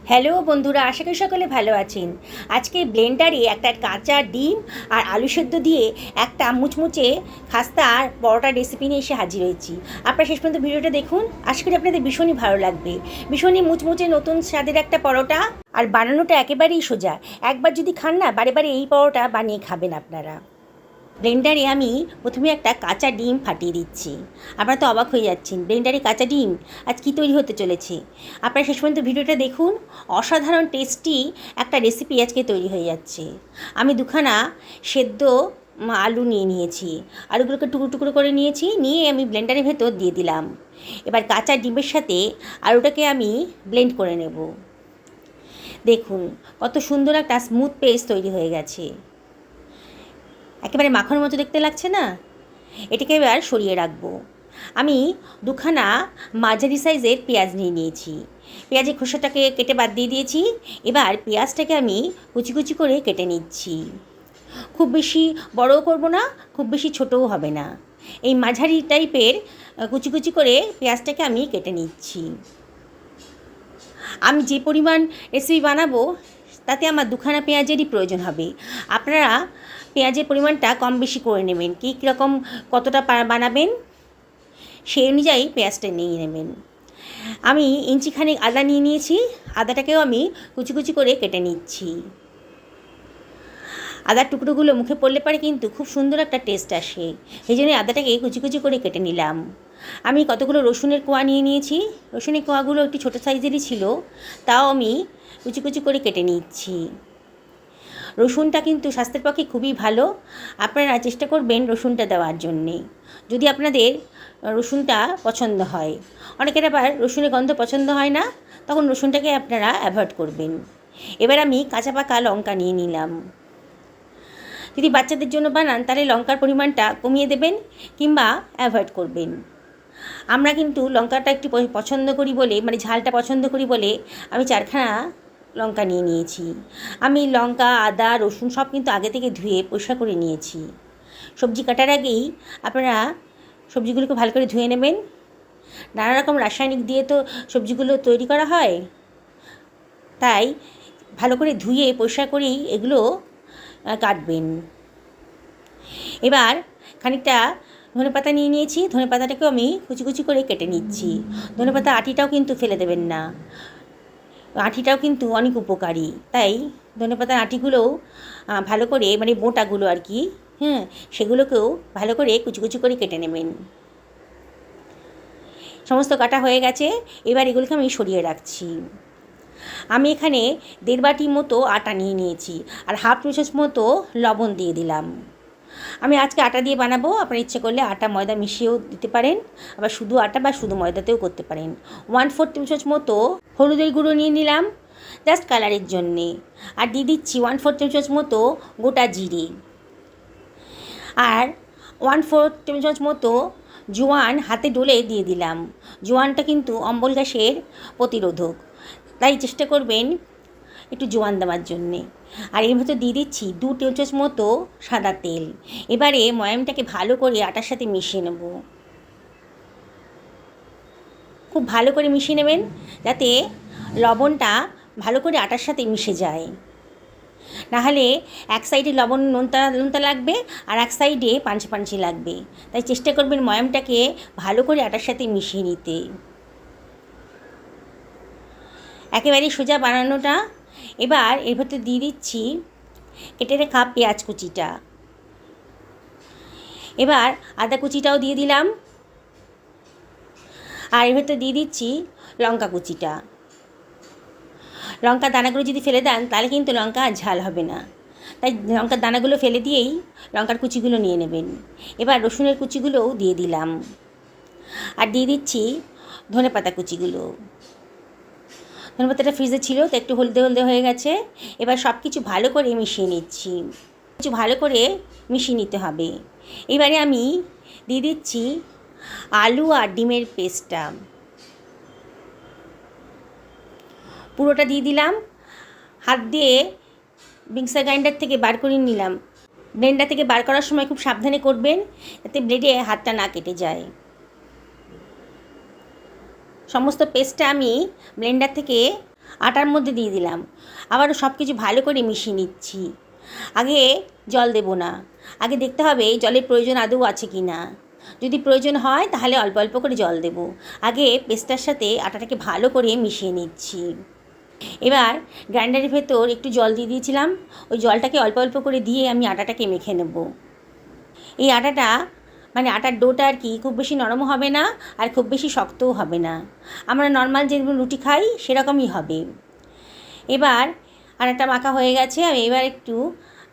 Hello বন্ধুরা, আশা করি সকলে ভালো আছেন। আজকে ব্লেন্ডারে একটা কাঁচা ডিম আর আলু সেদ্ধ দিয়ে একটা মুচমুচে খাস্তা আর পরোটা রেসিপি নিয়ে এসে হাজির হয়েছি। আপনারা শেষ পর্যন্ত ভিডিওটা দেখুন, আশা করি আপনাদের ভীষণই ভালো লাগবে। ভীষণই মুচমুচে নতুন স্বাদের একটা পরোটা, আর বানানোটা একেবারেই সোজা। একবার যদি খান না, বারে বারে এই পরোটা বানিয়ে খাবেন আপনারা। ব্লেন্ডারে আমি প্রথমে একটা কাঁচা ডিম ফাটিয়ে দিচ্ছি। আপনারা তো অবাক হয়ে যাচ্ছেন, ব্লেন্ডারে কাঁচা ডিম আজ কী তৈরি হতে চলেছে। আপনারা শেষ পর্যন্ত ভিডিওটা দেখুন, অসাধারণ টেস্টি একটা রেসিপি আজকে তৈরি হয়ে যাচ্ছে। আমি দুখানা সেদ্ধ আলু নিয়ে নিয়েছি, আলুগুলোকে টুকরো টুকরো করে নিয়েছি, নিয়ে আমি ব্লেন্ডারের ভেতর দিয়ে দিলাম। এবার কাঁচা ডিমের সাথে আলুটাকে আমি ব্লেন্ড করে নেব। দেখুন কত সুন্দর একটা স্মুথ পেস্ট তৈরি হয়ে গেছে, একেবারে মাখনের মতো দেখতে লাগছে না। এটাকে এবার সরিয়ে রাখবো। আমি দুখানা মাঝারি সাইজের পেঁয়াজ নিয়ে নিয়েছি, পেঁয়াজের খোসাটাকে কেটে বাদ দিয়ে দিয়েছি। এবার পেঁয়াজটাকে আমি কুচি কুচি করে কেটে নিচ্ছি। খুব বেশি বড়ও করব না, খুব বেশি ছোটও হবে না, এই মাঝারি টাইপের কুচি কুচি করে পেঁয়াজটাকে আমি কেটে নিচ্ছি। আমি যে পরিমাণ রেসিপি বানাবো তাতে আমার দুখানা পেঁয়াজেরই প্রয়োজন হবে। আপনারা পেঁয়াজের পরিমাণটা কম বেশি করে নেবেন, কীরকম কতটা বানাবেন সেই অনুযায়ী পেঁয়াজটা নিয়ে নেবেন। আমি ইঞ্চিখানেক আদা নিয়ে নিয়েছি, আদাটাকেও আমি কুচি কুচি করে কেটে নিচ্ছি। আদার টুকরোগুলো মুখে পড়লে পরে কিন্তু খুব সুন্দর একটা টেস্ট আসে, এই জন্যই আদাটাকে কুচি কুচি করে কেটে নিলাম। আমি কতগুলো রসুনের কোয়া নিয়ে নিয়েছি, রসুনের কোয়াগুলো একটু ছোটো সাইজেরই ছিল, তাও আমি কুচি কুচি করে কেটে নিচ্ছি। রসুনটা কিন্তু স্বাস্থ্যের পক্ষে খুবই ভালো, আপনারা চেষ্টা করবেন রসুনটা দেওয়ার জন্যে, যদি আপনাদের রসুনটা পছন্দ হয়। অনেকের আবার রসুনের গন্ধ পছন্দ হয় না, তখন রসুনটাকে আপনারা অ্যাভয়েড করবেন। এবার আমি কাঁচা পাকা লঙ্কা নিয়ে নিলাম। যদি বাচ্চাদের জন্য বানান তাহলে লঙ্কার পরিমাণটা কমিয়ে দেবেন কিংবা অ্যাভয়েড করবেন। আমরা কিন্তু লঙ্কাটা একটু পছন্দ করি বলে, মানে ঝালটা পছন্দ করি বলে আমি 4খানা লঙ্কা নিয়ে নিয়েছি। আমি লঙ্কা, আদা, রসুন সব কিন্তু আগে থেকে ধুয়ে পরিষ্কার করে নিয়েছি। সবজি কাটার আগেই আপনারা সবজিগুলোকে ভালো করে ধুয়ে নেবেন। নানা রকম রাসায়নিক দিয়ে তো সবজিগুলো তৈরি করা হয়, তাই ভালো করে ধুয়ে পরিষ্কার করেই এগুলো কাটবেন। এবার খানিকটা ধনেপাতা নিয়ে নিয়েছি, ধনেপাতাটাকেও আমি কুচি কুচি করে কেটে নিচ্ছি। ধনেপাতা আটিটাও কিন্তু ফেলে দেবেন না, আঁটিটাও কিন্তু অনেক উপকারী, তাই ধনেপাতার আঁটিগুলোও ভালো করে, মানে বোঁটাগুলো আর কি, সেগুলোকেও ভালো করে কুচি কুচি করে কেটে নেবেন। সমস্ত কাটা হয়ে গেছে, এবার এগুলোকে আমি সরিয়ে রাখছি। আমি এখানে 1.5 বাটি মতো আটা নিয়ে নিয়েছি, আর 1/2 চামচ মতো লবণ দিয়ে দিলাম। আমি আজকে আটা দিয়ে বানাবো, আপনার ইচ্ছে করলে আটা ময়দা মিশিয়েও দিতে পারেন, আবার শুধু আটা বা শুধু ময়দাতেও করতে পারেন। 1/4 চামচ মতো হলুদের গুঁড়ো নিয়ে নিলাম জাস্ট কালারের জন্যে, আর দিয়ে দিচ্ছি 1/4 চামচ মতো গোটা জিরে, আর 1/4 চামচ মতো জোয়ান হাতে ডলে দিয়ে দিলাম। জোয়ানটা কিন্তু অম্বল গ্যাসের প্রতিরোধক, তাই চেষ্টা করবেন একটু জোয়ান দেওয়ার জন্যে। আর এর ভেতর দিয়ে দিচ্ছি 2 টেবিল চামচ মতো সাদা তেল। এবারে ময়ামটাকে ভালো করে আটার সাথে মিশিয়ে নেব। খুব ভালো করে মিশিয়ে নেবেন যাতে লবণটা ভালো করে আটার সাথে মিশে যায়, নাহলে এক সাইডে লবণ নোনতা নোনতা লাগবে আর এক সাইডে পাঞ্চে পাঞ্চে লাগবে। তাই চেষ্টা করবেন ময়ামটাকে ভালো করে আটার সাথে মিশিয়ে নিতে। একেবারে সোজা বানানোটা। এবার এর ভেতর দিয়ে দিচ্ছি কেটে রাখা পেঁয়াজ কুচিটা, এবার আদা কুচিটাও দিয়ে দিলাম, আর এর ভেতর দিয়ে দিচ্ছি লঙ্কা কুচিটা। লঙ্কার দানাগুলো যদি ফেলে দেন তাহলে কিন্তু লঙ্কা আর ঝাল হবে না, তাই লঙ্কার দানাগুলো ফেলে দিয়েই লঙ্কার কুচিগুলো নিয়ে নেবেন। এবার রসুনের কুচিগুলোও দিয়ে দিলাম, আর দিয়ে দিচ্ছি ধনেপাতা কুচিগুলো। ধনেপাতাটা ফ্রিজে ছিল তো একটু হলদে হলদে হয়ে গেছে। এবার সব কিছু ভালো করে মিশিয়ে নিচ্ছি, কিছু ভালো করে মিশিয়ে নিতে হবে। এবারে আমি দিয়ে দিচ্ছি আলু আর ডিমের পেস্টটা, পুরোটা দিয়ে দিলাম। হাত দিয়ে মিক্সার গ্রাইন্ডার থেকে বার করে নিলাম। ব্লেন্ডার থেকে বার করার সময় খুব সাবধানে করবেন যাতে ব্লেডে হাতটা না কেটে যায়। সমস্ত পেস্টটা আমি ব্লেন্ডার থেকে আটার মধ্যে দিয়ে দিলাম। আবারও সব কিছু ভালো করে মিশিয়ে নিচ্ছি। আগে জল দেব না, আগে দেখতে হবে জলের প্রয়োজন আদৌ আছে কি না। যদি প্রয়োজন হয় তাহলে অল্প অল্প করে জল দেব। আগে পেস্টটার সাথে আটাটাকে ভালো করে মিশিয়ে নিচ্ছি। এবার গ্রাইন্ডারের ভেতর একটু জল দিয়ে দিয়েছিলাম, ওই জলটাকে অল্প অল্প করে দিয়ে আমি আটাটাকে মেখে নেব। এই আটাটা মানে আটার ডোটা আর কি খুব বেশি নরমও হবে না আর খুব বেশি শক্তও হবে না, আমরা নর্মাল যেরকম রুটি খাই সেরকমই হবে। এবার আটাটা মাখা হয়ে গেছে। আমি এবার একটু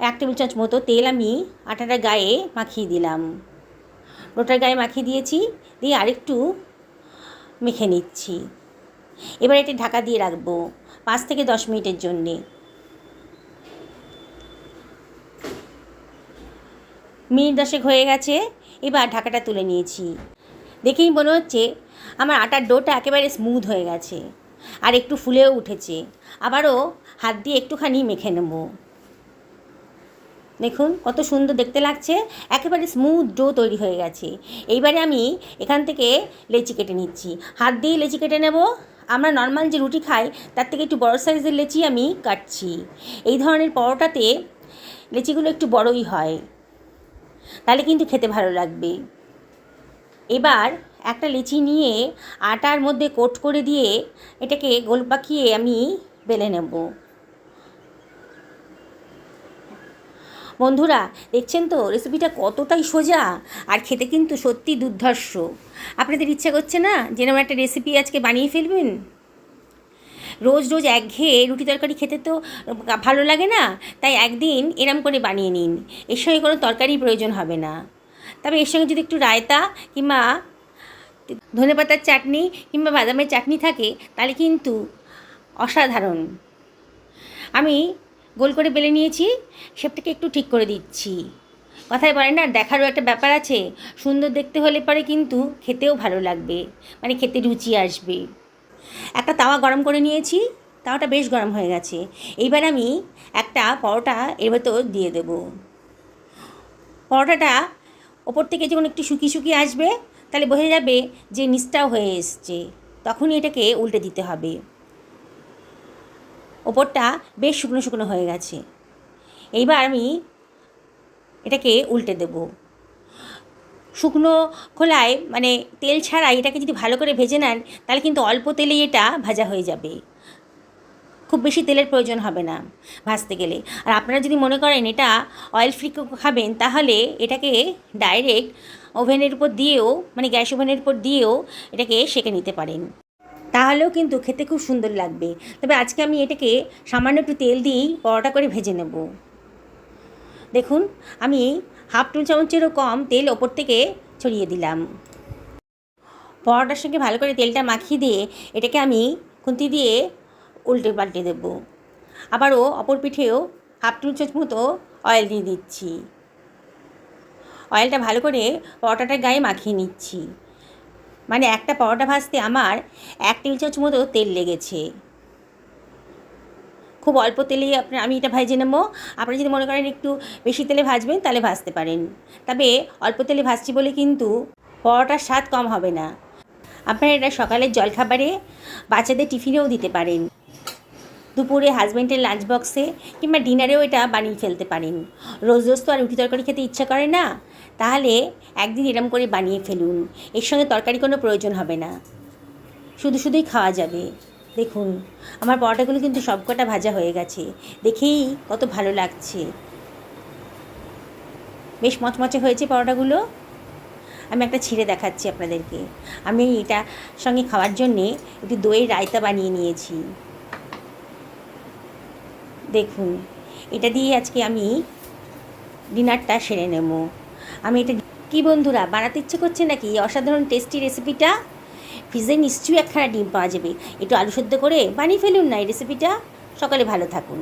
1 টেবিল চামচ মতো তেল আমি আটাটার গায়ে মাখিয়ে দিলাম। ডোটার গায়ে মাখিয়ে দিয়েছি, দিয়ে আরেকটু মেখে নিচ্ছি। এবার এটা ঢাকা দিয়ে রাখবো 5 থেকে 10 মিনিটের জন্যে। মিনিট 10 হয়ে গেছে। এবার ঢাকাটা তুলে নিয়েছি। দেখেই মনে হচ্ছে আমার আটার ডোটা একেবারে স্মুথ হয়ে গেছে আর একটু ফুলেও উঠেছে। আবারও হাত দিয়ে একটুখানি মেখে নেব। দেখুন কত সুন্দর দেখতে লাগছে, একেবারে স্মুথ ডো তৈরি হয়ে গেছে। এইবারে আমি এখান থেকে লেচি কেটে নিচ্ছি। হাত দিয়ে লেচি কেটে নেব। আমরা নর্মাল যে রুটি খাই তার থেকে একটু বড় সাইজের লেচি আমি কাটছি। এই ধরনের পরোটাতে লেচিগুলো একটু বড়ই হয়, তাহলে কিন্তু খেতে ভালো লাগবে। এবার একটা লেচি নিয়ে আটার মধ্যে কোট করে দিয়ে এটাকে গোল পাকিয়ে আমি বেলে নেব। বন্ধুরা দেখছেন তো রেসিপিটা কতটাই সোজা আর খেতে কিন্তু সত্যি দুর্ধর্ষ। আপনাদের ইচ্ছা করছে না যেরকম একটা রেসিপি আজকে বানিয়ে ফেলবেন? রোজ রোজ একঘেয়ে রুটি তরকারি খেতে তো ভালো লাগে না, তাই একদিন এরম করে বানিয়ে নিন। এর সঙ্গে কোনো তরকারির প্রয়োজন হবে না, তবে এর সঙ্গে যদি একটু রায়তা কিংবা ধনেপাতার চাটনি কিংবা বাদামের চাটনি থাকে তাহলে কিন্তু অসাধারণ। আমি গোল করে বেলে নিয়েছি, শেপটাকে একটু ঠিক করে দিচ্ছি। কথায় বলে না, দেখারও একটা ব্যাপার আছে। সুন্দর দেখতে হলে পরে কিন্তু খেতেও ভালো লাগবে, মানে খেতে রুচি আসবে। একটা তাওয়া গরম করে নিয়েছি, তাওয়াটা বেশ গরম হয়ে গেছে। এইবার আমি একটা পরোটা এর ভেতর দিয়ে দেব। পরোটাটা ওপর থেকে যখন একটু শুকিয়ে শুকিয়ে আসবে তাহলে বোঝা যাবে যে নিচটাও হয়ে এসছে, তখনই এটাকে উল্টে দিতে হবে। ওপরটা বেশ শুকনো শুকনো হয়ে গেছে। এইবার আমি এটাকে উল্টে দেব। শুকনো খোলায় মানে তেল ছাড়া এটাকে যদি ভালো করে ভেজে নেন তাহলে কিন্তু অল্প তেলেই এটা ভাজা হয়ে যাবে, খুব বেশি তেলের প্রয়োজন হবে না ভাজতে গেলে। আর আপনারা যদি মনে করেন এটা অয়েল ফ্রি খাবেন তাহলে এটাকে ডাইরেক্ট ওভেনের উপর দিয়েও মানে গ্যাস ওভেনের উপর দিয়েও এটাকে সেঁকে নিতে পারেন, তাহলেও কিন্তু খেতে খুব সুন্দর লাগবে। তবে আজকে আমি এটাকে সামান্য একটু তেল দিয়েই পরোটা করে ভেজে নেব। দেখুন আমি 1/2 টেবিল চামচেরও কম তেল ওপর থেকে ছড়িয়ে দিলাম। পরোটার সঙ্গে ভালো করে তেলটা মাখিয়ে দিয়ে এটাকে আমি খুন্তি দিয়ে উল্টে পাল্টে দেবো। আবারও অপর পিঠেও 1/2 টেবিল চামচ মতো অয়েল দিয়ে দিচ্ছি। অয়েলটা ভালো করে পরোটাটার গায়ে মাখিয়ে নিচ্ছি। মানে একটা পরোটা ভাজতে আমার 1 টেবিল চামচ মতো তেল লেগেছে। খুব অল্প তেলেই আমি এটা ভেজে নেবো। আপনারা যদি মনে করেন একটু বেশি তেলে ভাজবেন তাহলে ভাজতে পারেন, তবে অল্প তেলে ভাজছি বলে কিন্তু পরোটার স্বাদ কম হবে না। আপনারা এটা সকালের জলখাবারে বাচ্চাদের টিফিনেও দিতে পারেন, দুপুরে হাজব্যান্ডের লাঞ্চ বক্সে কিংবা ডিনারেও এটা বানিয়ে ফেলতে পারেন। রোজ রোজ তো আর রুটি তরকারি খেতে ইচ্ছা করে না, তাহলে একদিন এরম করে বানিয়ে ফেলুন। এর সঙ্গে তরকারি কোনো প্রয়োজন হবে না, শুধু শুধুই খাওয়া যাবে। দেখুন আমার পরোটাগুলো কিন্তু সবকটা ভাজা হয়ে গেছে, দেখেই কত ভালো লাগছে। বেশ মচমচে হয়েছে পরোটাগুলো। আমি একটা ছিঁড়ে দেখাচ্ছি আপনাদেরকে। আমি এটা সঙ্গে খাওয়ার জন্যে একটু দইয়ের রায়তা বানিয়ে নিয়েছি। দেখুন এটা দিয়ে আজকে আমি ডিনারটা সেরে নেব। আমি এটা কি বন্ধুরা বানাতে ইচ্ছে করছে নাকি অসাধারণ টেস্টি রেসিপিটা? ফ্রিজে নিশ্চয়ই একখানা ডিম পাওয়া যাবে, একটু আলু সেদ্ধ করে বানিয়ে ফেলুন না এই রেসিপিটা। সকালে ভালো থাকুন।